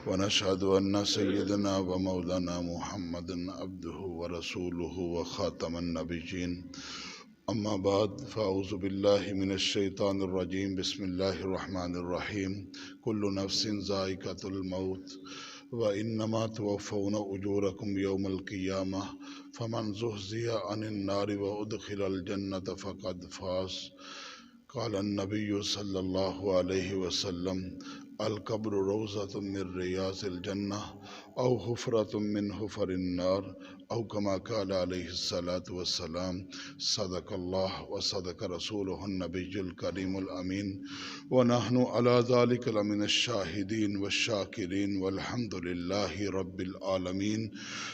ونشهد أن سيدنا ومولانا محمدا عبده ورسوله وخاتم النبيين أما بعد فأعوذ بالله من الشيطان الرجيم بسم الله الرحمن الرحيم كل نفس ذائقة الموت وإنما توفون أجوركم يوم القيامة فمن زحزح عن النار وأدخل الجنة فقد فاز قال النبي صلى الله عليه وسلم القبر روضة من رياض الجنة أو حفرة من حفر النار أو كما قال عليه الصلاة والسلام صدق الله وصدق رسوله النبي الكريم الأمين ونحن على ذلك لمن الشاهدين والشاكرين والحمد لله رب العالمين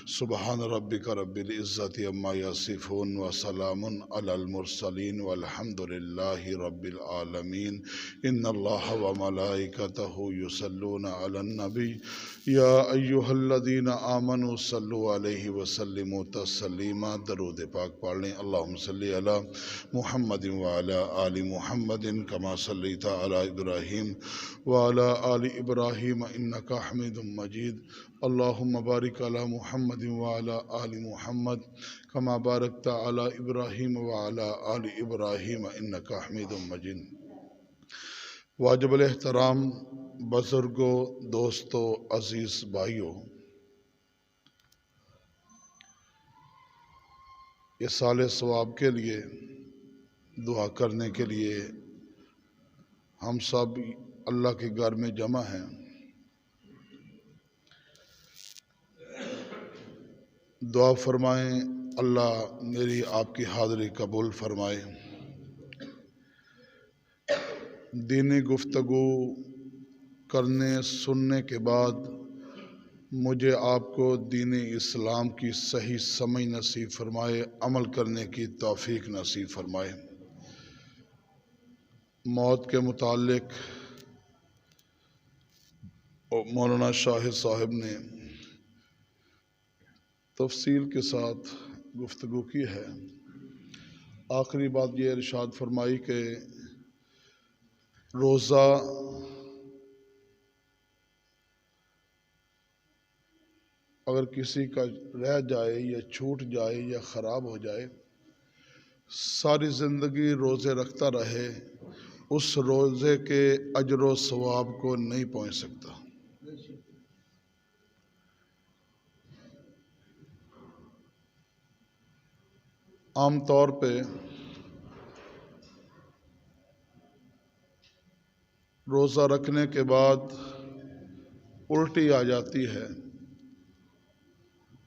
سبحان ربك رب العزة عما يصفون وسلام على المرسلين والحمد لله رب العالمين إن الله وملائكته يصلون على النبي يا أيها الذين آمنوا صلوا عليه وسلموا تسليما درود پاک پڑھ لیں اللهم صل على محمد وعلى آل محمد كما صليت على إبراهيم وعلى آل إبراهيم إنك حميد مجيد اللهم بارك على محمد وعلى آل محمد كما باركت على إبراهيم وعلى آل إبراهيم إنك حميد مجيد واجب الاحترام بزرگوں، دوستوں، عزیز بھائیوں، اِصال ثواب کے لیے دعا کرنے کے لیے ہم سب اللہ کے گھر میں جمع ہیں۔ دعا فرمائیں اللہ میری آپ کی حاضری قبول فرمائے۔ دینی گفتگو کرنے سننے کے بعد مجھے آپ کو دین اسلام کی صحیح سمجھ نصیب فرمائے، عمل کرنے کی توفیق نصیب فرمائے۔ موت کے متعلق مولانا شاہد صاحب نے تفصیل کے ساتھ گفتگو کی ہے۔ آخری بات یہ ارشاد فرمائی کہ روزہ اگر کسی کا رہ جائے یا چھوٹ جائے یا خراب ہو جائے، ساری زندگی روزے رکھتا رہے، اس روزے کے اجر و ثواب کو نہیں پہنچ سکتا۔ عام طور پہ روزہ رکھنے کے بعد الٹی آ جاتی ہے،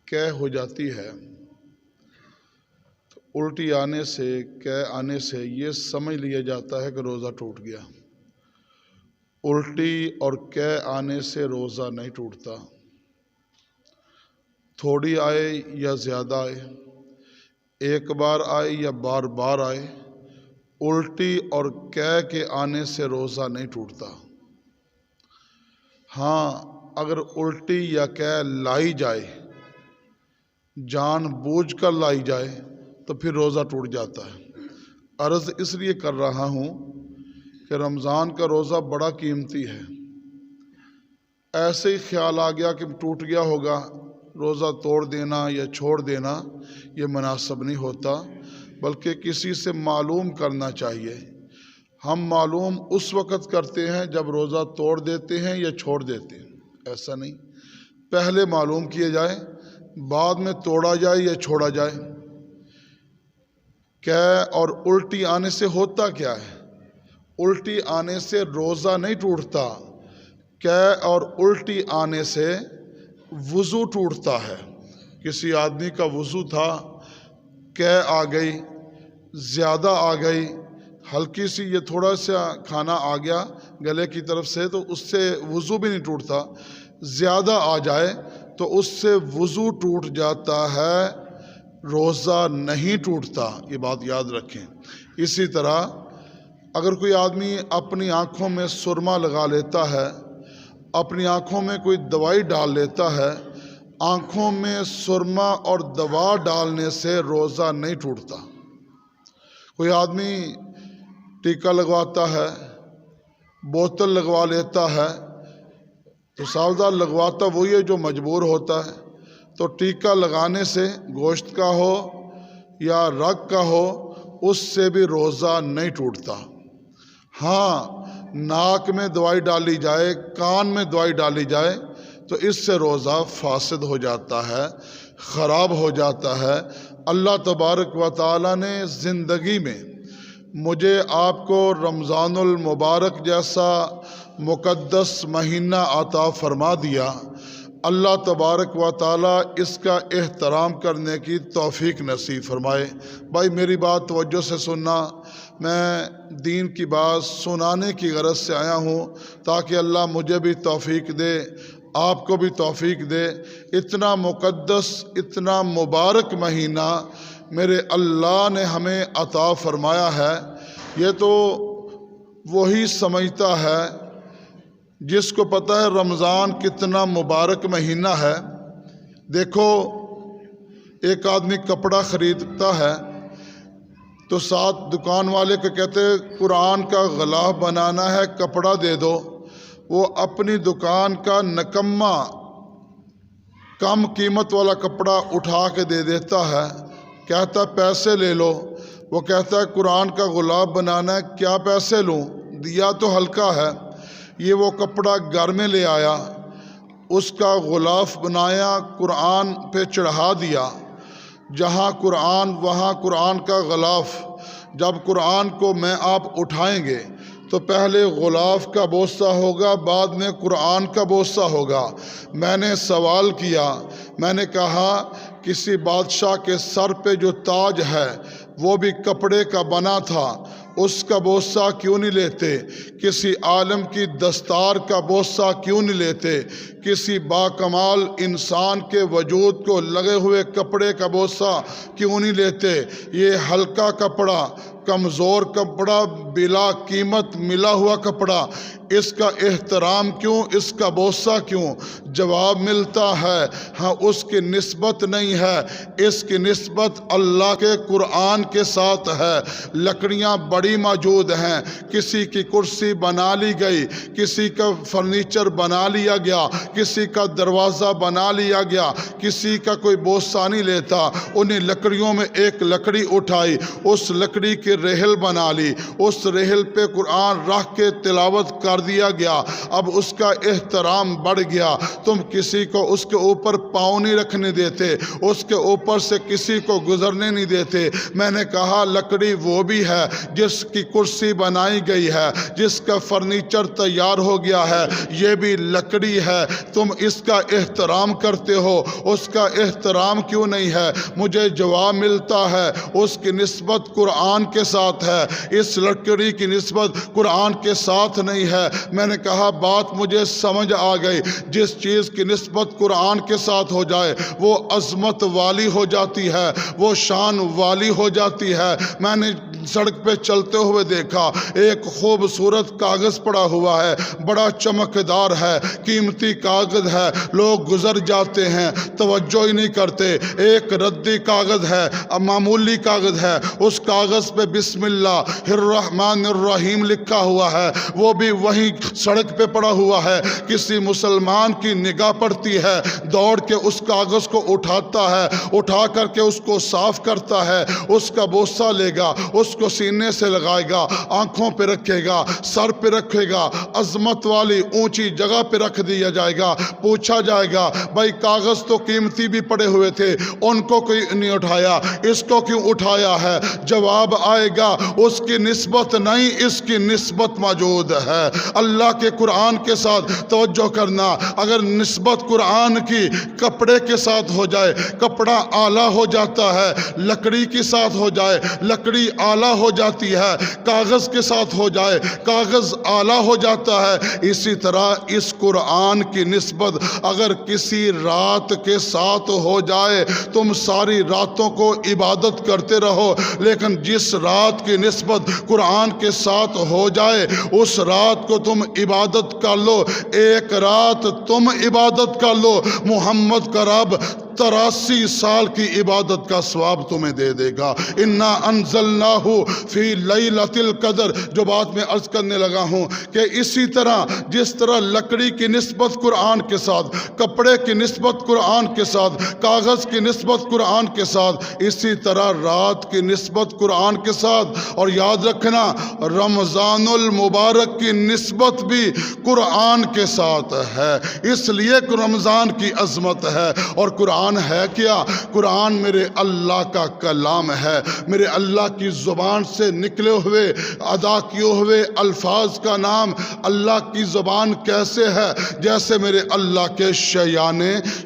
قے ہو جاتی ہے، تو الٹی آنے سے، قے آنے سے یہ سمجھ لیا جاتا ہے کہ روزہ ٹوٹ گیا۔ الٹی اور قے آنے سے روزہ نہیں ٹوٹتا، تھوڑی آئے یا زیادہ آئے، ایک بار آئے یا بار بار آئے، الٹی اور قے کے آنے سے روزہ نہیں ٹوٹتا۔ ہاں اگر الٹی یا قے لائی جائے، جان بوجھ کر لائی جائے، تو پھر روزہ ٹوٹ جاتا ہے۔ عرض اس لیے کر رہا ہوں کہ رمضان کا روزہ بڑا قیمتی ہے۔ ایسے ہی خیال آ گیا کہ ٹوٹ گیا ہوگا، روزہ توڑ دینا یا چھوڑ دینا یہ مناسب نہیں ہوتا، بلکہ کسی سے معلوم کرنا چاہیے۔ ہم معلوم اس وقت کرتے ہیں جب روزہ توڑ دیتے ہیں یا چھوڑ دیتے ہیں، ایسا نہیں، پہلے معلوم کیے جائے، بعد میں توڑا جائے یا چھوڑا جائے۔ قے اور الٹی آنے سے ہوتا کیا ہے؟ الٹی آنے سے روزہ نہیں ٹوٹتا، قے اور الٹی آنے سے وضو ٹوٹتا ہے۔ کسی آدمی کا وضو تھا، قے آ گئی، زیادہ آ گئی، ہلکی سی یہ تھوڑا سا کھانا آ گیا گلے کی طرف سے، تو اس سے وضو بھی نہیں ٹوٹتا۔ زیادہ آ جائے تو اس سے وضو ٹوٹ جاتا ہے، روزہ نہیں ٹوٹتا، یہ بات یاد رکھیں۔ اسی طرح اگر کوئی آدمی اپنی آنکھوں میں سرما لگا لیتا ہے، اپنی آنکھوں میں کوئی دوائی ڈال لیتا ہے، آنکھوں میں سرما اور دوا ڈالنے سے روزہ نہیں ٹوٹتا۔ کوئی آدمی ٹیکا لگواتا ہے، بوتل لگوا لیتا ہے، تو ساودہ لگواتا وہی ہے جو مجبور ہوتا ہے۔ تو ٹیکا لگانے سے گوشت کا ہو یا رگ کا ہو اس سے بھی روزہ نہیں ٹوٹتا۔ ہاں، ناک میں دوائی ڈالی جائے، کان میں دوائی ڈالی جائے تو اس سے روزہ فاسد ہو جاتا ہے، خراب ہو جاتا ہے۔ اللہ تبارک و تعالیٰ نے زندگی میں مجھے آپ کو رمضان المبارک جیسا مقدس مہینہ عطا فرما دیا۔ اللہ تبارک و تعالیٰ اس کا احترام کرنے کی توفیق نصیب فرمائے۔ بھائی میری بات توجہ سے سننا، میں دین کی بات سنانے کی غرض سے آیا ہوں تاکہ اللہ مجھے بھی توفیق دے، آپ کو بھی توفیق دے۔ اتنا مقدس، اتنا مبارک مہینہ میرے اللہ نے ہمیں عطا فرمایا ہے۔ یہ تو وہی سمجھتا ہے جس کو پتہ ہے رمضان کتنا مبارک مہینہ ہے۔ دیکھو، ایک آدمی کپڑا خریدتا ہے تو ساتھ دکان والے کو کہتے قرآن کا غلاف بنانا ہے، کپڑا دے دو۔ وہ اپنی دکان کا نکما کم قیمت والا کپڑا اٹھا کے دے دیتا ہے، کہتا پیسے لے لو۔ وہ کہتا ہے قرآن کا غلاف بنانا ہے، کیا پیسے لوں، دیا تو ہلکا ہے۔ یہ وہ کپڑا گھر میں لے آیا، اس کا غلاف بنایا، قرآن پہ چڑھا دیا۔ جہاں قرآن وہاں قرآن کا غلاف۔ جب قرآن کو میں آپ اٹھائیں گے تو پہلے غلاف کا بوسہ ہوگا، بعد میں قرآن کا بوسہ ہوگا۔ میں نے سوال کیا، میں نے کہا کسی بادشاہ کے سر پہ جو تاج ہے وہ بھی کپڑے کا بنا تھا، اس کا بوسہ کیوں نہیں لیتے؟ کسی عالم کی دستار کا بوسہ کیوں نہیں لیتے؟ کسی باکمال انسان کے وجود کو لگے ہوئے کپڑے کا بوسہ کیوں نہیں لیتے؟ یہ ہلکا کپڑا، کمزور کپڑا، بلا قیمت ملا ہوا کپڑا، اس کا احترام کیوں، اس کا بوسہ کیوں؟ جواب ملتا ہے ہاں اس کی نسبت نہیں ہے، اس کی نسبت اللہ کے قرآن کے ساتھ ہے۔ لکڑیاں بڑی موجود ہیں، کسی کی کرسی بنا لی گئی، کسی کا فرنیچر بنا لیا گیا، کسی کا دروازہ بنا لیا گیا، کسی کا کوئی بوسہ نہیں لیتا۔ انہیں لکڑیوں میں ایک لکڑی اٹھائی، اس لکڑی کی ریحل بنا لی، اس ریحل پہ قرآن رکھ کے تلاوت کر دیا گیا۔ اب اس کا احترام بڑھ گیا۔ تم کسی کو اس کے اوپر پاؤں نہیں رکھنے دیتے، اس کے اوپر سے کسی کو گزرنے نہیں دیتے۔ میں نے کہا لکڑی وہ بھی ہے جس کی کرسی بنائی گئی ہے، جس کا فرنیچر تیار ہو گیا ہے، یہ بھی لکڑی ہے۔ تم اس کا احترام کرتے ہو، اس کا احترام کیوں نہیں ہے؟ مجھے جواب ملتا ہے اس کی نسبت قرآن کے ساتھ ہے، اس لکڑی کی نسبت قرآن کے ساتھ نہیں ہے۔ میں نے کہا بات مجھے سمجھ آ گئی، جس چیز کی نسبت قرآن کے ساتھ ہو جائے وہ عظمت والی ہو جاتی ہے، وہ شان والی ہو جاتی ہے۔ میں نے سڑک پہ چلتے ہوئے دیکھا ایک خوبصورت کاغذ پڑا ہوا ہے، بڑا چمکدار ہے، قیمتی کاغذ ہے، لوگ گزر جاتے ہیں توجہ ہی نہیں کرتے۔ ایک ردی کاغذ ہے، معمولی کاغذ ہے، اس کاغذ پہ بسم اللہ الرحمن الرحیم لکھا ہوا ہے، وہ بھی وہیں سڑک پہ پڑا ہوا ہے۔ کسی مسلمان کی نگاہ پڑتی ہے، دوڑ کے اس کاغذ کو اٹھاتا ہے، اٹھا کر کے اس کو صاف کرتا ہے، اس کا بوسہ لے گا، اس کو سینے سے لگائے گا، آنکھوں پہ رکھے گا، سر پہ رکھے گا، عظمت والی اونچی جگہ پہ رکھ دیا جائے گا۔ پوچھا جائے گا بھائی کاغذ تو قیمتی بھی پڑے ہوئے تھے، ان کو کوئی نہیں اٹھایا، اس کو کیوں اٹھایا ہے؟ جواب آئے گا اس کی نسبت نہیں، اس کی نسبت موجود ہے اللہ کے قرآن کے ساتھ۔ توجہ کرنا، اگر نسبت قرآن کی کپڑے کے ساتھ ہو جائے کپڑا اعلیٰ ہو جاتا ہے، لکڑی کے ساتھ ہو جائے لکڑی اعلیٰ ہو جاتی ہے، کاغذ کے ساتھ ہو جائے کاغذ اعلیٰ ہو جاتا ہے۔ اسی طرح اس قرآن کی نسبت اگر کسی رات کے ساتھ ہو جائے، تم ساری راتوں کو عبادت کرتے رہو، لیکن جس رات کی نسبت قرآن کے ساتھ ہو جائے اس رات کو تم عبادت کر لو۔ ایک رات تم عبادت کر لو، محمد کا رب 83 سال کی عبادت کا ثواب تمہیں دے دے گا۔ انا انزلناہ فی لیلۃ القدر، جو بات میں عرض کرنے لگا ہوں کہ اسی طرح جس طرح لکڑی کی نسبت قرآن کے ساتھ، کپڑے کی نسبت قرآن کے ساتھ، کاغذ کی نسبت قرآن کے ساتھ، اسی طرح رات کی نسبت قرآن کے ساتھ۔ اور یاد رکھنا رمضان المبارک کی نسبت بھی قرآن کے ساتھ ہے، اس لیے کہ رمضان کی عظمت ہے۔ اور قرآن ہے کیا؟ قرآن میرے اللہ کا کلام ہے، میرے اللہ کی زبان سے نکلے ہوئے ادا کیے ہوئے الفاظ کا نام۔ اللہ کی زبان کیسے ہے؟ جیسے میرے اللہ کے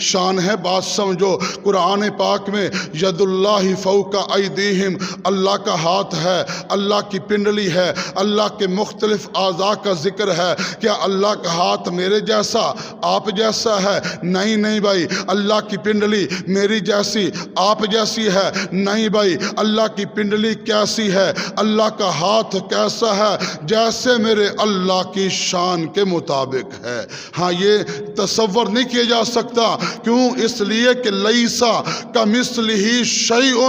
شان ہے۔ بات سمجھو، قرآن پاک میں ید اللہ فوق ایدیہم، اللہ کا ہاتھ ہے، اللہ کی پنڈلی ہے، اللہ کے مختلف اعضاء کا ذکر ہے۔ کیا اللہ کا ہاتھ میرے جیسا، آپ جیسا ہے؟ نہیں بھائی، اللہ کی پنڈلی میری جیسی، آپ جیسی ہے؟ نہیں بھائی، اللہ کی پنڈلی کیسی ہے؟ اللہ کا ہاتھ کیسا ہے؟ جیسے میرے اللہ کی شان کے مطابق ہے۔ ہاں، یہ تصور نہیں کیا جا سکتا۔ کیوں؟ اس لیے کہ لیسا کمثلہ شیء،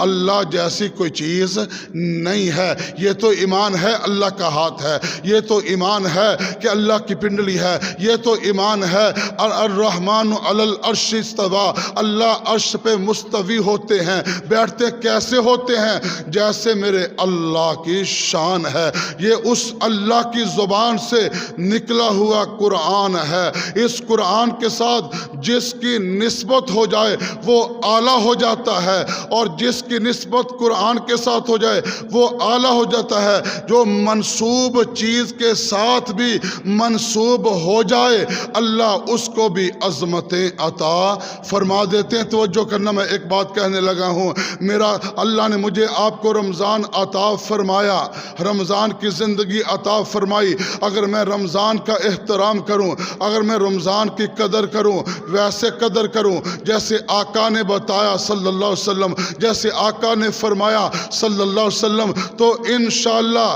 اللہ جیسی کوئی چیز نہیں ہے۔ یہ تو ایمان ہے اللہ کا ہاتھ ہے، یہ تو ایمان ہے کہ اللہ کی پنڈلی ہے، یہ تو ایمان ہے الرحمن علی العرش استوی، اللہ عرش پہ مستوی ہوتے ہیں۔ بیٹھتے کیسے ہوتے ہیں؟ جیسے میرے اللہ کی شان ہے۔ یہ اس اللہ کی زبان سے نکلا ہوا قرآن ہے۔ اس قرآن کے ساتھ جس کی نسبت ہو جائے وہ اعلیٰ ہو جاتا ہے، اور جس کی نسبت قرآن کے ساتھ ہو جائے وہ اعلیٰ ہو جاتا ہے۔ جو منسوب چیز کے ساتھ بھی منسوب ہو جائے اللہ اس کو بھی عظمتیں عطا فرما دیتے ہیں۔ توجہ کرنا، میں ایک بات کہنے لگا ہوں۔ میرا اللہ نے مجھے آپ کو رمضان عطا فرمایا، رمضان کی زندگی عطا فرمائی۔ اگر میں رمضان کا احترام کروں، اگر میں رمضان کی قدر کروں، ویسے قدر کروں جیسے آقا نے بتایا صلی اللہ علیہ وسلم، جیسے آقا نے فرمایا صلی اللہ علیہ وسلم، تو انشاءاللہ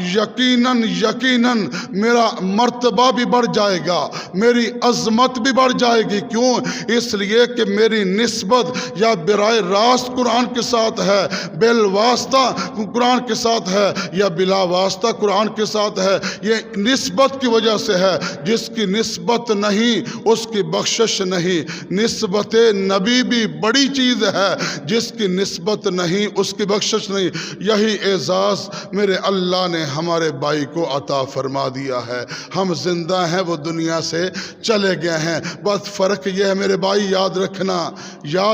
یقیناً میرا مرتبہ بھی بڑھ جائے گا، میری عظمت بھی بڑھ جائے گی۔ کیوں؟ اس لیے کہ میری نسبت یا براہ راست قرآن کے ساتھ ہے، بالواسطہ قرآن کے ساتھ ہے، یا بلا واسطہ قرآن کے ساتھ ہے۔ یہ نسبت کی وجہ سے ہے۔ جس کی نسبت نہیں اس کی بخشش نہیں۔ نسبت نبی بھی بڑی چیز ہے، جس کی نسبت نہیں اس کی بخشش نہیں۔ یہی اعزاز میرے اللہ نے ہمارے بھائی کو عطا فرما دیا ہے۔ ہم زندہ ہیں، وہ دنیا سے چلے گئے ہیں۔ بس فرق یہ ہے میرے بھائی، یاد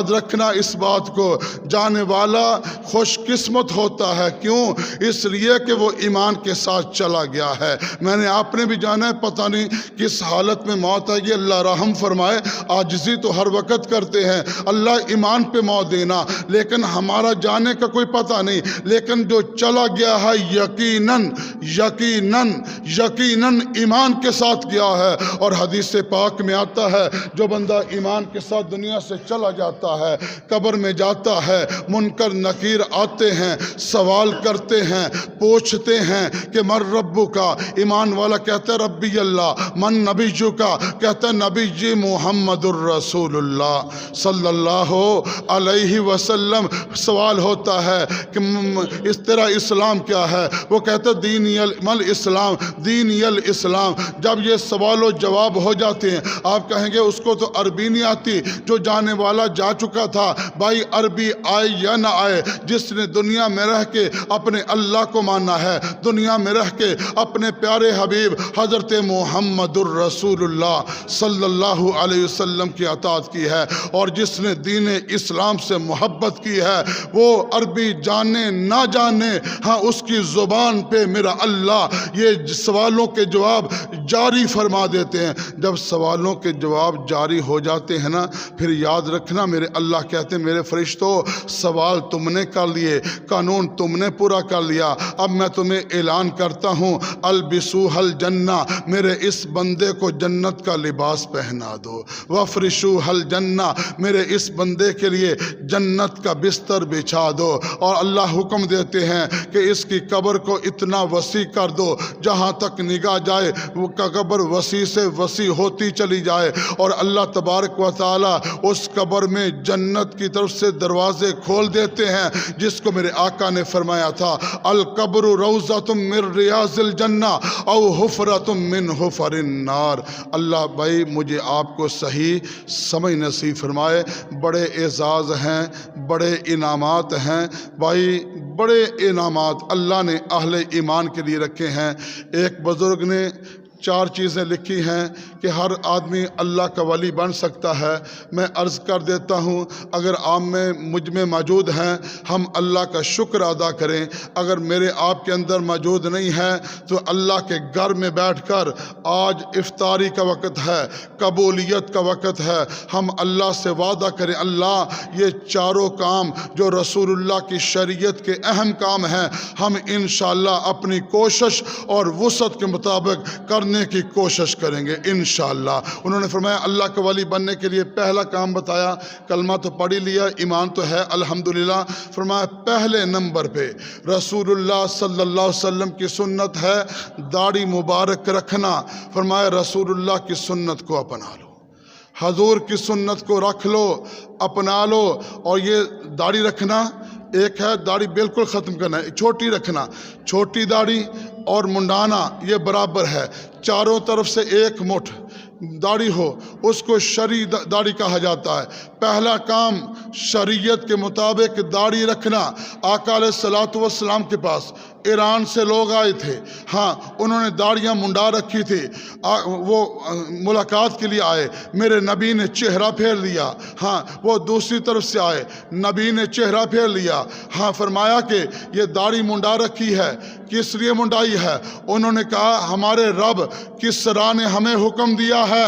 رکھنا اس بات کو، جانے والا خوش قسمت ہوتا ہے۔ کیوں؟ اس لیے کہ وہ ایمان کے ساتھ چلا گیا ہے۔ میں نے آپ نے بھی جانا ہے، پتہ نہیں کس حالت میں موت آئے گی، اللہ رحم فرمائے۔ عاجزی تو ہر وقت کرتے ہیں، اللہ ایمان پہ موت دینا، لیکن ہمارا جانے کا کوئی پتہ نہیں۔ لیکن جو چلا گیا ہے یقیناً ایمان کے ساتھ گیا ہے۔ اور حدیث پاک میں آتا ہے جو بندہ ایمان کے ساتھ دنیا سے چلا جاتا ہے، قبر میں جاتا ہے، منکر نکیر آتے ہیں، سوال کرتے ہیں، پوچھتے ہیں کہ من ربو کا، ایمان والا کہتا ہے ربی اللہ، من نبیجو کا، کہتا ہے نبی جی محمد الرسول اللہ صلی اللہ علیہ وسلم۔ سوال ہوتا ہے کہ اس طرح اسلام کیا ہے؟ وہ کہتا ہے دینی الاسلام، دینی الاسلام۔ جب یہ سوال و جواب ہو جاتے ہیں، آپ کہیں گے اس کو تو عربی نہیں آتی، جو جانے والا جا چکا تھا۔ بھائی عربی آئے یا نہ آئے، جس نے دنیا میں رہ کے اپنے اللہ کو مانا ہے، دنیا میں رہ کے اپنے پیارے حبیب حضرت محمد الرسول اللہ صلی اللہ علیہ وسلم کی اطاعت کی ہے، اور جس نے دین اسلام سے محبت کی ہے، وہ عربی جانے نہ جانے، ہاں اس کی زبان پہ میرا اللہ یہ سوالوں کے جواب جاری فرما دیتے ہیں۔ جب سوالوں کے جواب جاری ہو جاتے ہیں نا، پھر یاد رکھنا میرے اللہ کہتے ہیں میرے فرشتوں، سوال تم نے کر لیے، قانون تم نے پورا کر لیا، اب میں تمہیں اعلان کرتا ہوں البسوہ الجنہ، میرے اس بندے کو جنت کا لباس پہنا دو، وفرشوہ الجنہ، میرے اس بندے کے لیے جنت کا بستر بچھا دو، اور اللہ حکم دیتے ہیں کہ اس کی قبر کو اتنا وسیع کر دو جہاں تک نگاہ جائے وہ قبر وسیع سے وسیع ہوتی چلی جائے، اور اللہ تبارک و تعالی اس قبر میں جنت کی طرف سے دروازے کھول دیتے ہیں، جس کو میرے آقا نے فرمایا تھا القبر روضۃ من ریاض الجنہ او حفرۃ من حفر النار۔ اللہ بھائی مجھے آپ کو صحیح سمجھ نصیب فرمائے۔ بڑے اعزاز ہیں، بڑے انعامات ہیں بھائی، بڑے انعامات اللہ نے اہل ایمان کے لیے رکھے ہیں۔ ایک بزرگ نے 4 چیزیں لکھی ہیں کہ ہر آدمی اللہ کا ولی بن سکتا ہے۔ میں عرض کر دیتا ہوں، اگر آپ میں مجھ میں موجود ہیں، ہم اللہ کا شکر ادا کریں۔ اگر میرے آپ کے اندر موجود نہیں ہے تو اللہ کے گھر میں بیٹھ کر، آج افطاری کا وقت ہے، قبولیت کا وقت ہے، ہم اللہ سے وعدہ کریں اللہ یہ چاروں کام جو رسول اللہ کی شریعت کے اہم کام ہیں، ہم انشاءاللہ اپنی کوشش اور وسعت کے مطابق کرنے کی کوشش کریں گے انشاءاللہ۔ انہوں نے فرمایا اللہ کا ولی بننے کے لیے پہلا کام بتایا، کلمہ تو پڑھ ہی لیا، ایمان تو ہے الحمدللہ۔ فرمایا پہلے نمبر پہ رسول اللہ صلی اللہ علیہ وسلم کی سنت ہے داڑھی مبارک رکھنا۔ فرمایا رسول اللہ کی سنت کو اپنا لو، حضور کی سنت کو رکھ لو، اپنا لو۔ اور یہ داڑھی رکھنا ایک ہے، داڑھی بالکل ختم کرنا ہے، چھوٹی رکھنا، چھوٹی داڑھی اور منڈانا یہ برابر ہے، چاروں طرف سے ایک مٹھ داڑھی ہو، اس کو شرعی داڑھی کہا جاتا ہے۔ پہلا کام شریعت کے مطابق داڑھی رکھنا۔ آقا علیہ الصلوۃ والسلام کے پاس ایران سے لوگ آئے تھے، ہاں انہوں نے داڑھیاں منڈا رکھی تھی، وہ ملاقات کے لیے آئے، میرے نبی نے چہرہ پھیر لیا، ہاں وہ دوسری طرف سے آئے، نبی نے چہرہ پھیر لیا، ہاں فرمایا کہ یہ داڑھی منڈا رکھی ہے، کس لیے منڈائی ہے؟ انہوں نے کہا ہمارے رب کسریٰ نے ہمیں حکم دیا ہے۔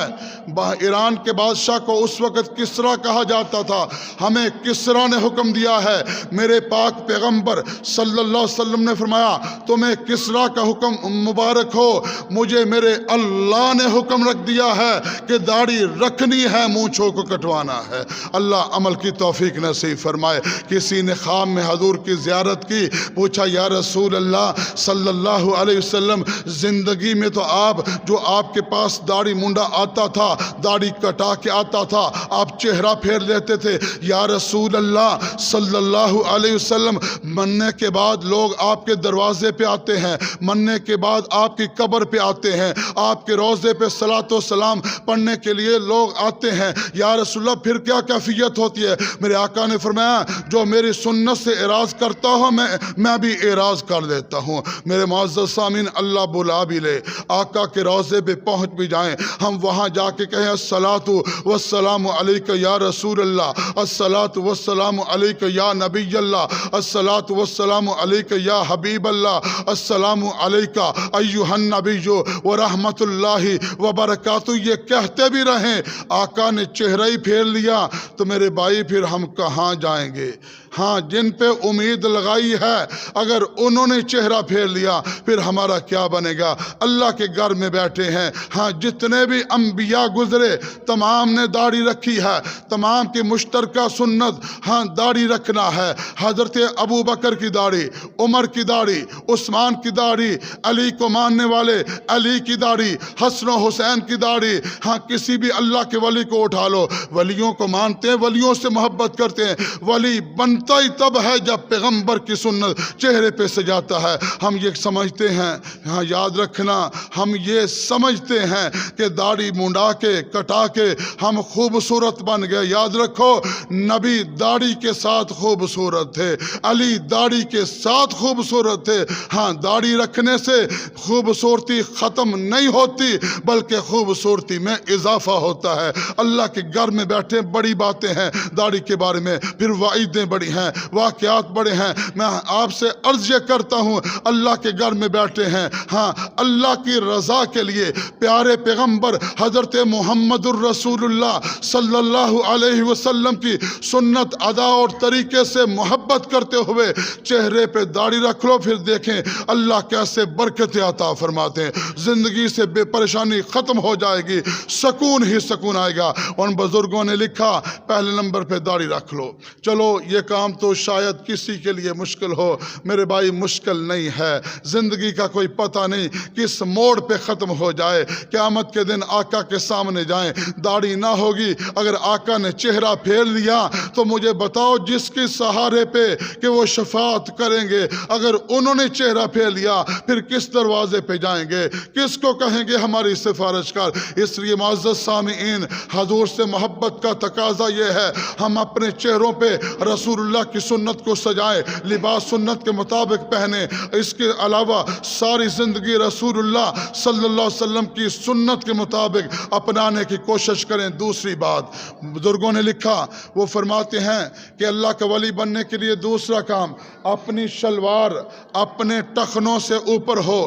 ایران کے بادشاہ کو اس وقت کسریٰ کہا جاتا تھا، ہمیں کسریٰ نے حکم دیا ہے۔ میرے پاک پیغمبر صلی اللہ علیہ وسلم نے فرمایا تمہیں کسریٰ کا حکم مبارک ہو، مجھے میرے اللہ نے حکم رکھ دیا ہے کہ داڑھی رکھنی ہے، مونچھوں کو کٹوانا ہے۔ اللہ عمل کی توفیق نصیب فرمائے۔ کسی نے خواب میں حضور کی زیارت کی، پوچھا یا رسول اللہ صلی اللہ علیہ وسلم زندگی میں تو آپ جو آپ کے پاس داڑھی منڈا آتا تھا، داڑھی کٹا کے آتا تھا، آپ چہرہ پھیر لیتے تھے، یا رسول اللہ صلی اللہ علیہ وسلم مرنے کے بعد لوگ آپ کے دروازے پہ آتے ہیں، مرنے کے بعد آپ کی قبر پہ آتے ہیں، آپ کے روضے پہ صلاۃ و سلام پڑھنے کے لیے لوگ آتے ہیں، یا رسول اللہ پھر کیا کیفیت ہوتی ہے؟ میرے آقا نے فرمایا جو میری سنت سے اعراض کرتا ہوں میں بھی اعراض کر دیتا ہوں۔ میرے معزز سامعین اللہ بلا بھی لے، آقا کے روضے پہ پہنچ بھی جائیں، ہم وہاں جا کے کہیں الصلاۃ والسلام علیک یا رسول اللہ، الصلاۃ والسلام علیک یا نبی اللہ، الصلاۃ والسلام علیک یا حبیب اللہ، السلام علیک ایھا النبی ورحمۃ اللہ وبرکاتہ، یہ کہتے بھی رہیں۔ آقا نے چہرہ ہی پھیر لیا تو میرے بھائی پھر ہم کہاں جائیں گے؟ ہاں جن پہ امید لگائی ہے اگر انہوں نے چہرہ پھیر لیا پھر ہمارا کیا بنے گا؟ اللہ کے گھر میں بیٹھے ہیں، ہاں جتنے بھی انبیاء گزرے تمام نے داڑھی رکھی ہے، تمام کی مشترکہ سنت ہاں داڑھی رکھنا ہے۔ حضرت ابو بکر کی داڑھی، عمر کی داڑھی، عثمان کی داڑھی، علی کو ماننے والے علی کی داڑھی، حسن و حسین کی داڑھی، ہاں کسی بھی اللہ کے ولی کو اٹھا لو، ولیوں کو مانتے ہیں، ولیوں سے محبت کرتے ہیں، ولی بنتا ہی تب ہے جب پیغمبر کی سنت چہرے پہ سجاتا ہے۔ ہم یہ سمجھتے ہیں، ہاں یاد رکھنا، ہم یہ سمجھتے ہیں کہ داڑھی منڈا کے کٹا کے ہم خوبصورت بن گئے۔ یاد رکھو نبی داڑھی کے ساتھ خوبصورت تھے، علی داڑھی کے ساتھ خوبصورت تھے۔ ہاں داڑھی رکھنے سے خوبصورتی ختم نہیں ہوتی بلکہ خوبصورتی میں اضافہ ہوتا ہے۔ اللہ کے گھر میں بیٹھے بڑی باتیں ہیں داڑھی کے بارے میں، پھر وعیدیں بڑی ہیں، واقعات بڑے ہیں۔ میں آپ سے عرض یہ کرتا ہوں اللہ کے گھر میں بیٹھے ہیں، ہاں اللہ کی رضا کے لیے پیارے پیغمبر حضرت محمد الرسول اللہ صلی اللہ علیہ وسلم کی سنت ادا اور طریقے سے محبت کرتے ہوئے چہرے پہ داڑھی رکھ لو، پھر دیکھیں اللہ کیسے برکت عطا فرماتے ہیں، زندگی سے بے پریشانی ختم ہو جائے گی، سکون ہی سکون آئے گا۔ ان بزرگوں نے لکھا پہلے نمبر پہ داڑھی رکھ لو۔ چلو یہ کام کام تو شاید کسی کے لیے مشکل ہو، میرے بھائی مشکل نہیں ہے۔ زندگی کا کوئی پتہ نہیں کس موڑ پہ ختم ہو جائے۔ قیامت کے دن آقا کے سامنے جائیں، داڑھی نہ ہوگی، اگر آقا نے چہرہ پھیر لیا تو مجھے بتاؤ جس کے سہارے پہ کہ وہ شفاعت کریں گے، اگر انہوں نے چہرہ پھیر لیا پھر کس دروازے پہ جائیں گے، کس کو کہیں گے ہماری سفارش کر؟ اس لیے معزز سامعین، حضور سے محبت کا تقاضا یہ ہے ہم اپنے چہروں پہ رسول اللہ کی سنت کو سجائیں، لباس سنت کے مطابق پہنیں، اس کے علاوہ ساری زندگی رسول اللہ صلی اللہ علیہ وسلم کی سنت کے مطابق اپنانے کی کوشش کریں۔ دوسری بات بزرگوں نے لکھا، وہ فرماتے ہیں کہ اللہ کا ولی بننے کے لیے دوسرا کام، اپنی شلوار اپنے ٹخنوں سے اوپر ہو،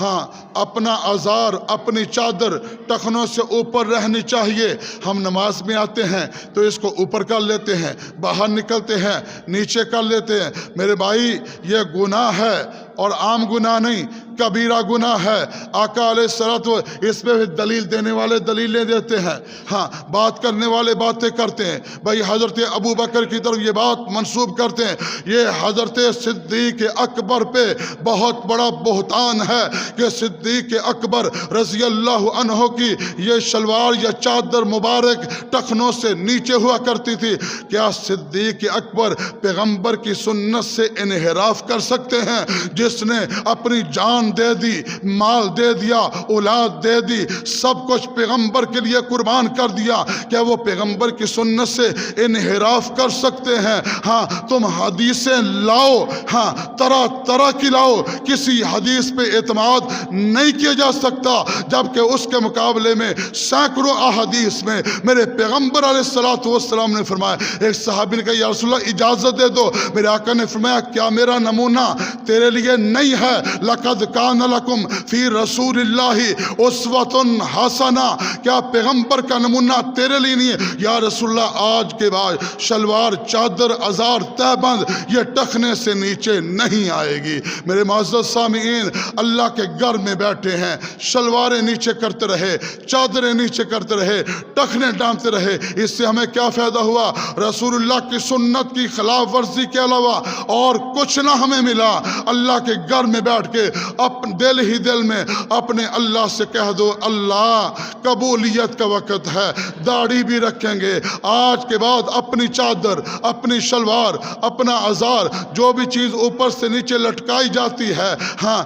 ہاں اپنا ازار اپنی چادر ٹخنوں سے اوپر رہنی چاہیے۔ ہم نماز میں آتے ہیں تو اس کو اوپر کر لیتے ہیں، باہر نکلتے ہیں نیچے کر لیتے ہیں۔ میرے بھائی یہ گناہ ہے، اور عام گناہ نہیں، کبیرہ گناہ ہے۔ آقا علیہ الصلوۃ والسلام اس پہ دلیل دینے والے دلیلیں دیتے ہیں، ہاں بات کرنے والے باتیں کرتے ہیں۔ بھائی حضرت ابو بکر کی طرف یہ بات منسوب کرتے ہیں، یہ حضرت صدیق اکبر پہ بہت بڑا بہتان ہے کہ صدیق اکبر رضی اللہ عنہ کی یہ شلوار یا چادر مبارک ٹخنوں سے نیچے ہوا کرتی تھی۔ کیا صدیق اکبر پیغمبر کی سنت سے انحراف کر سکتے ہیں؟ جس نے اپنی جان دے دی، مال دے دیا، اولاد دے دی، سب کچھ پیغمبر کے لیے قربان کر دیا، کیا وہ پیغمبر کی سنت سے انحراف کر سکتے ہیں؟ ہاں تم حدیثیں لاؤ، ہاں طرح طرح کی لاؤ، کسی حدیث پہ اعتماد نہیں کیا جا سکتا، جبکہ اس کے مقابلے میں سینکڑوں احادیث میں میرے پیغمبر علیہ الصلوۃ والسلام نے فرمایا۔ ایک صحابی نے کہا یا رسول اللہ اجازت دے دو، میرے آقا نے فرمایا کیا میرا نمونہ تیرے لیے نہیں ہے؟ لقد کان لکم فی رسول اللہ اسوۃ حسنہ، کیا پیغمبر کا نمونہ تیرے لیے نہیں ہے؟ یا رسول اللہ آج کے بعد شلوار چادر ازار تہبند یہ ٹخنے سے نیچے نہیں آئے گی۔ میرے معزز سامعین، اللہ کے گھر میں بیٹھے ہیں، شلواریں نیچے کرتے رہے، چادریں نیچے کرتے رہے، ٹخنے ڈالتے رہے، اس سے ہمیں کیا فائدہ ہوا؟ رسول اللہ کی سنت کی خلاف ورزی کے علاوہ اور کچھ نہ ہمیں ملا۔ اللہ کے گھر میں بیٹھ کے اپنے دل ہی دل میں اپنے اللہ سے کہہ دو اللہ قبولیت کا وقت ہے، داڑھی بھی رکھیں گے، آج کے بعد اپنی چادر اپنی شلوار اپنا ازار جو بھی چیز اوپر سے نیچے لٹکائی جاتی ہے، ہاں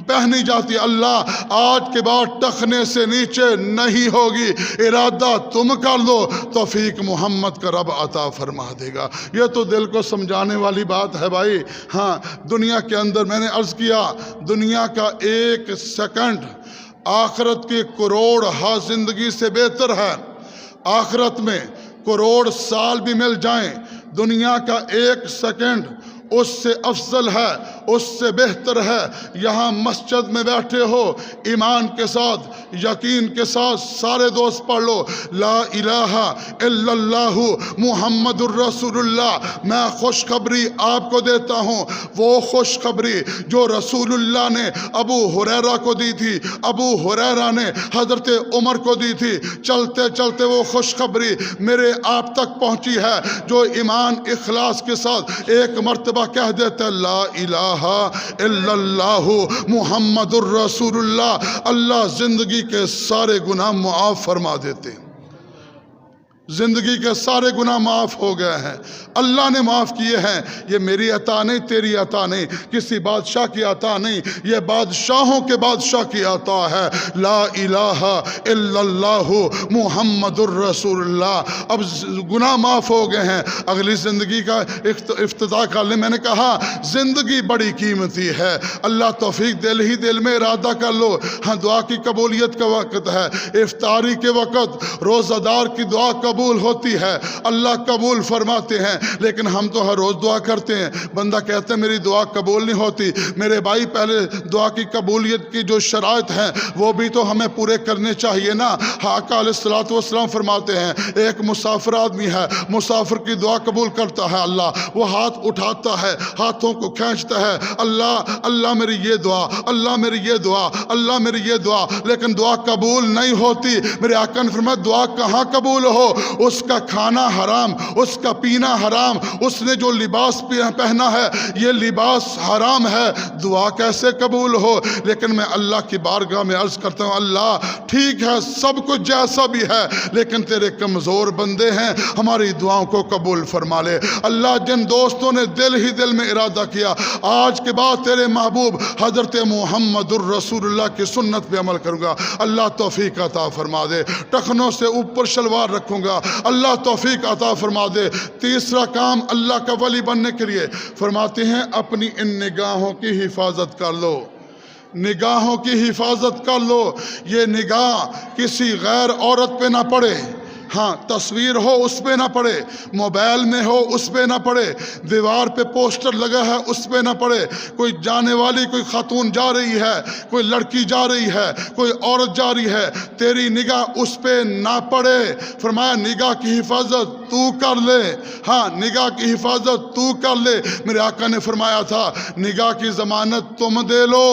پہنی جاتی ہے، اللہ آج کے بعد ٹخنے سے نیچے نہیں ہوگی۔ ارادہ تم کر لو، توفیق محمد کا رب عطا فرما دے گا۔ یہ تو دل کو سمجھانے والی بات ہے بھائی۔ ہاں دنیا کے اندر میں نے عرض کیا، دنیا کا ایک سیکنڈ آخرت کی کروڑ ہا زندگی سے بہتر ہے۔ آخرت میں کروڑ سال بھی مل جائیں، دنیا کا ایک سیکنڈ اس سے افضل ہے، اس سے بہتر ہے۔ یہاں مسجد میں بیٹھے ہو، ایمان کے ساتھ یقین کے ساتھ سارے دوست پڑھ لو لا الہ الا اللہ محمد الرسول اللہ۔ میں خوشخبری آپ کو دیتا ہوں، وہ خوشخبری جو رسول اللہ نے ابو ہریرہ کو دی تھی، ابو ہریرہ نے حضرت عمر کو دی تھی، چلتے چلتے وہ خوشخبری میرے آپ تک پہنچی ہے۔ جو ایمان اخلاص کے ساتھ ایک مرتبہ کہہ دیتا ہے لا الہ الا اللہ محمد الرسول اللہ، اللہ زندگی کے سارے گناہ معاف فرما دیتے ہیں۔ زندگی کے سارے گناہ معاف ہو گئے ہیں، اللہ نے معاف کیے ہیں۔ یہ میری عطا نہیں، تیری عطا نہیں، کسی بادشاہ کی عطا نہیں، یہ بادشاہوں کے بادشاہ کی عطا ہے۔ لا الہ الا اللہ محمد الرسول اللہ۔ اب گناہ معاف ہو گئے ہیں، اگلی زندگی کا افتتاح کر لیں۔ میں نے کہا زندگی بڑی قیمتی ہے، اللہ توفیق دل ہی دل میں ارادہ کر لو۔ ہاں دعا کی قبولیت کا وقت ہے، افطاری کے وقت روزہ دار کی دعا قبول ہوتی ہے، اللہ قبول فرماتے ہیں، لیکن ہم تو ہر روز دعا کرتے ہیں۔ بندہ کہتا ہے میری دعا قبول نہیں ہوتی، میرے بھائی پہلے دعا کی قبولیت کی جو شرائط ہیں وہ بھی تو ہمیں پورے کرنے چاہیے نا۔ آقا علیہ الصلوۃ والسلام فرماتے ہیں ایک مسافر آدمی ہے، مسافر کی دعا قبول کرتا ہے اللہ، وہ ہاتھ اٹھاتا ہے، ہاتھوں کو کھینچتا ہے، اللہ اللہ میری یہ دعا، اللہ میری یہ دعا، اللہ میری یہ دعا، لیکن دعا قبول نہیں ہوتی۔ میرے آقا نے فرمایا دعا کہاں قبول ہو، اس کا کھانا حرام، اس کا پینا حرام، اس نے جو لباس پہنا ہے یہ لباس حرام ہے، دعا کیسے قبول ہو؟ لیکن میں اللہ کی بارگاہ میں عرض کرتا ہوں، اللہ ٹھیک ہے سب کچھ جیسا بھی ہے، لیکن تیرے کمزور بندے ہیں، ہماری دعاؤں کو قبول فرما لے۔ اللہ جن دوستوں نے دل ہی دل میں ارادہ کیا آج کے بعد تیرے محبوب حضرت محمد الرسول اللہ کی سنت پہ عمل کروں گا، اللہ توفیق عطا فرما دے۔ ٹخنوں سے اوپر شلوار رکھوں گا، اللہ توفیق عطا فرما دے۔ تیسرا کام اللہ کا ولی بننے کے لیے فرماتے ہیں اپنی ان نگاہوں کی حفاظت کر لو، نگاہوں کی حفاظت کر لو۔ یہ نگاہ کسی غیر عورت پہ نہ پڑے، ہاں تصویر ہو اس پہ نہ پڑے، موبائل میں ہو اس پہ نہ پڑے، دیوار پہ پوسٹر لگا ہے اس پہ نہ پڑے، کوئی جانے والی کوئی خاتون جا رہی ہے، کوئی لڑکی جا رہی ہے، کوئی عورت جا رہی ہے، تیری نگاہ اس پہ نہ پڑے۔ فرمایا نگاہ کی حفاظت تو کر لے، ہاں نگاہ کی حفاظت تو کر لے۔ میرے آقا نے فرمایا تھا نگاہ کی ضمانت تم دے لو،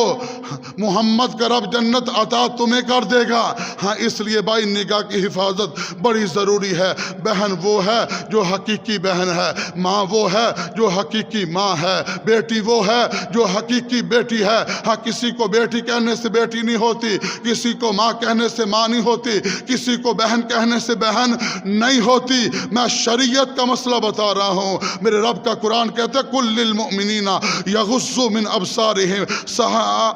محمد کا رب جنت عطا تمہیں کر دے گا۔ ہاں اس لیے بھائی نگاہ کی حفاظت بڑی ضروری ہے۔ بہن وہ ہے جو حقیقی بہن ہے، ماں وہ ہے جو حقیقی ماں ہے، بیٹی وہ ہے جو حقیقی بیٹی ہے۔ ہاں کسی کو بیٹی کہنے سے بیٹی نہیں ہوتی، کسی کو ماں کہنے سے ماں نہیں ہوتی، کسی کو بہن کہنے سے بہن نہیں ہوتی۔ میں شریعت کا مسئلہ بتا رہا ہوں۔ میرے رب کا قرآن کہتا ہے کل للمؤمنین یغضوا من ابصارہم،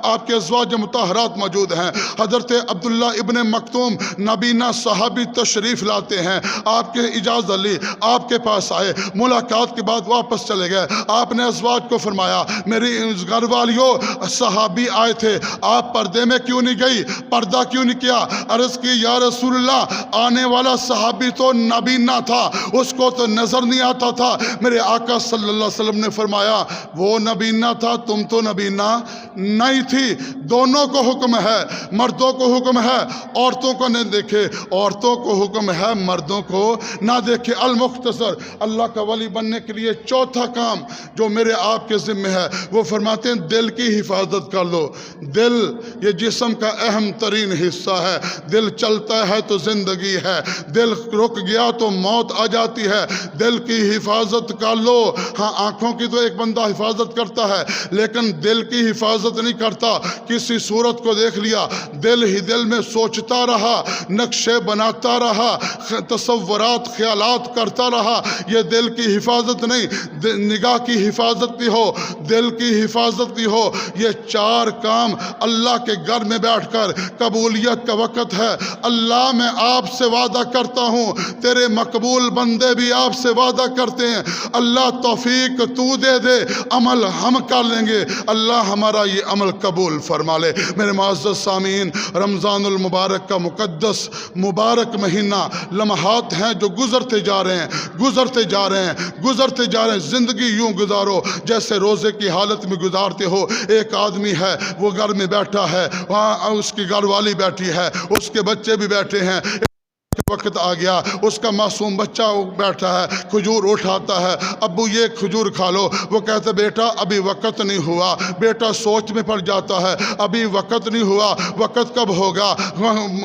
آپ کے ازواج مطہرات موجود ہیں۔ حضرت عبداللہ ابن مکتوم نبینا صحابی تشریف لاتے ہیں، آپ کے اجازت لی، آپ کے پاس آئے، ملاقات کے بعد واپس چلے گئے۔ آپ نے ازواج کو فرمایا میری گھر والیوں صحابی آئے تھے، آپ پردے میں کیوں نہیں گئی، پردہ کیوں نہیں کیا؟ عرض کی یا رسول اللہ آنے والا صحابی تو نبینا تھا، اس کو تو نظر نہیں آتا تھا۔ میرے آقا صلی اللہ علیہ وسلم نے فرمایا وہ نبینا تھا تم تو نبینا نہیں تھی۔ دونوں کو حکم ہے، مردوں کو حکم ہے عورتوں کو نہ دیکھے، عورتوں کو حکم ہے مردوں کو نہ دیکھے۔ المختصر اللہ کا ولی بننے کے لیے چوتھا کام جو میرے آپ کے ذمہ ہے وہ فرماتے ہیں دل کی حفاظت کر لو۔ دل یہ جسم کا اہم ترین حصہ ہے، دل چلتا ہے تو زندگی ہے، دل رک گیا تو موت آ جاتی ہے۔ دل کی حفاظت کر لو۔ ہاں آنکھوں کی تو ایک بندہ حفاظت کرتا ہے لیکن دل کی حفاظت نہیں کرتا۔ کسی صورت کو دیکھ لیا، دل ہی دل میں سوچتا رہا، نقشے بناتا رہا، تصورات خیالات کرتا رہا، یہ دل کی حفاظت نہیں۔ نگاہ کی حفاظت بھی ہو، دل کی حفاظت بھی ہو۔ یہ چار کام اللہ کے گھر میں بیٹھ کر قبولیت کا وقت ہے۔ اللہ میں آپ سے وعدہ کرتا ہوں، تیرے مقبول بندے بھی آپ سے وعدہ کرتے ہیں، اللہ توفیق تو دے دے، عمل ہم کر لیں گے، اللہ ہمارا یہ عمل قبول فرما لے۔ میرے معزز سامعین، رمضان المبارک کا مقدس مبارک مہینہ لمحات ہیں جو گزرتے جا رہے ہیں، گزرتے جا رہے ہیں، گزرتے جا رہے ہیں۔ زندگی یوں گزارو جیسے روزے کی حالت میں گزارتے ہو۔ ایک آدمی ہے وہ گھر میں بیٹھا ہے، وہاں اس کی گھر والی بیٹھی ہے، اس کے بچے بھی بیٹھے ہیں۔ وقت آ گیا، اس کا معصوم بچہ بیٹھا ہے، کھجور اٹھاتا ہے، ابو یہ کھجور کھا لو۔ وہ کہتا بیٹا ابھی وقت نہیں ہوا۔ بیٹا سوچ میں پڑ جاتا ہے، ابھی وقت نہیں ہوا، وقت کب ہوگا؟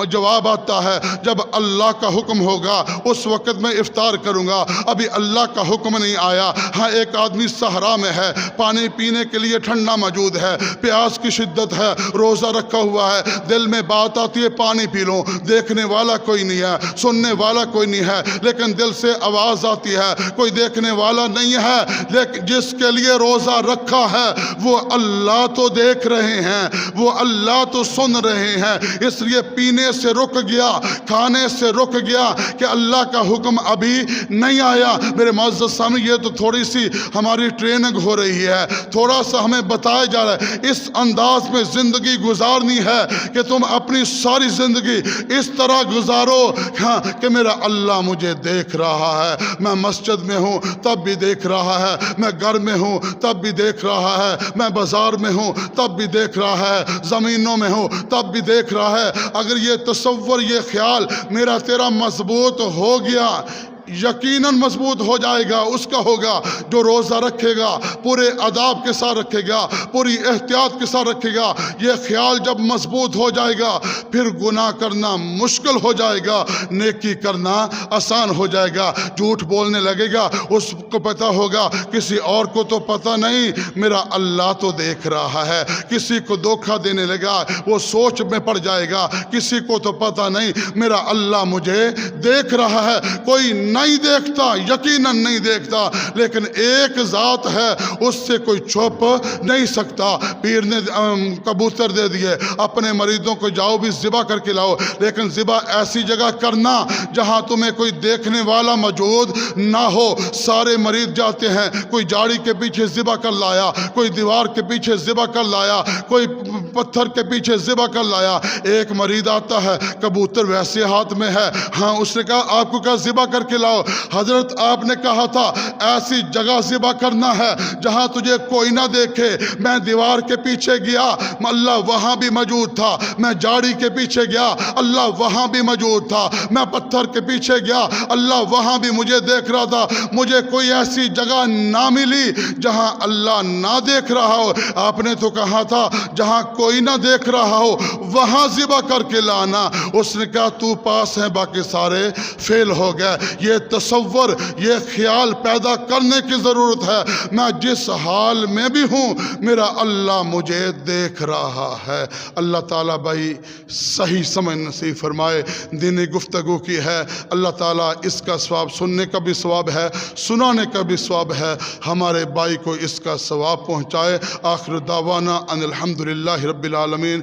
جواب آتا ہے جب اللہ کا حکم ہوگا اس وقت میں افطار کروں گا، ابھی اللہ کا حکم نہیں آیا۔ ہاں ایک آدمی صحرا میں ہے، پانی پینے کے لیے ٹھنڈا موجود ہے، پیاس کی شدت ہے، روزہ رکھا ہوا ہے، دل میں بات آتی ہے پانی پی لوں، دیکھنے والا کوئی نہیں ہے، سننے والا کوئی نہیں ہے، لیکن دل سے آواز آتی ہے کوئی دیکھنے والا نہیں ہے، لیکن جس کے لیے روزہ رکھا ہے وہ اللہ تو دیکھ رہے ہیں، وہ اللہ تو سن رہے ہیں، اس لیے پینے سے رک گیا، کھانے سے رک گیا کہ اللہ کا حکم ابھی نہیں آیا۔ میرے معزز سامنے یہ تو تھوڑی سی ہماری ٹریننگ ہو رہی ہے، تھوڑا سا ہمیں بتایا جا رہا ہے اس انداز میں زندگی گزارنی ہے کہ تم اپنی ساری زندگی اس طرح گزارو کہ میرا اللہ مجھے دیکھ رہا ہے، میں مسجد میں ہوں تب بھی دیکھ رہا ہے، میں گھر میں ہوں تب بھی دیکھ رہا ہے، میں بازار میں ہوں تب بھی دیکھ رہا ہے، زمینوں میں ہوں تب بھی دیکھ رہا ہے۔ اگر یہ تصور، یہ خیال میرا تیرا مضبوط ہو گیا، یقیناً مضبوط ہو جائے گا اس کا ہوگا جو روزہ رکھے گا، پورے آداب کے ساتھ رکھے گا، پوری احتیاط کے ساتھ رکھے گا۔ یہ خیال جب مضبوط ہو جائے گا پھر گناہ کرنا مشکل ہو جائے گا، نیکی کرنا آسان ہو جائے گا۔ جھوٹ بولنے لگے گا، اس کو پتہ ہوگا کسی اور کو تو پتہ نہیں، میرا اللہ تو دیکھ رہا ہے۔ کسی کو دھوکہ دینے لگا، وہ سوچ میں پڑ جائے گا، کسی کو تو پتہ نہیں، میرا اللہ مجھے دیکھ رہا ہے۔ کوئی نہیں دیکھتا، یقیناً نہیں دیکھتا، لیکن ایک ذات ہے اس سے کوئی چھپ نہیں سکتا۔ پیر نے کبوتر دے دیے، اپنے مریضوں کو جاؤ بھی ذبح کر کے لاؤ، لیکن ذبح ایسی جگہ کرنا جہاں تمہیں کوئی دیکھنے والا موجود نہ ہو۔ سارے مریض جاتے ہیں، کوئی جاڑی کے پیچھے ذبح کر لایا، کوئی دیوار کے پیچھے ذبح کر لایا، کوئی پتھر کے پیچھے ذبح کر لایا۔ ایک مریض آتا ہے، کبوتر ویسے ہاتھ میں ہے، ہاں اس نے کہا آپ کو کہا ذبح کر کے لاؤ۔ حضرت آپ نے کہا تھا ایسی جگہ ذبح کرنا ہے جہاں تجھے کوئی نہ دیکھے۔ میں دیوار کے پیچھے گیا، اللہ وہاں بھی موجود تھا۔ میں جاڑی کے پیچھے گیا، اللہ وہاں بھی موجود تھا۔ میں پتھر کے پیچھے گیا، اللہ وہاں بھی مجھے دیکھ رہا تھا۔ مجھے کوئی ایسی جگہ نہ ملی جہاں اللہ نہ دیکھ رہا ہو۔ آپ نے تو کہا تھا جہاں کوئی نہ دیکھ رہا ہو وہاں ذبح کر کے لانا۔ اس نے کہا تو پاس ہے، باقی سارے فیل ہو گئے۔ یہ تصور، یہ خیال پیدا کرنے کی ضرورت ہے، میں جس حال میں بھی ہوں میرا اللہ مجھے دیکھ رہا ہے۔ اللہ تعالیٰ بھائی صحیح سمجھ نصیب فرمائے۔ دینی گفتگو کی ہے، اللہ تعالیٰ اس کا ثواب سننے کا بھی ثواب ہے، سنانے کا بھی ثواب ہے، ہمارے بھائی کو اس کا ثواب پہنچائے۔ آخر دعوانا ان الحمدللہ رب العالمین۔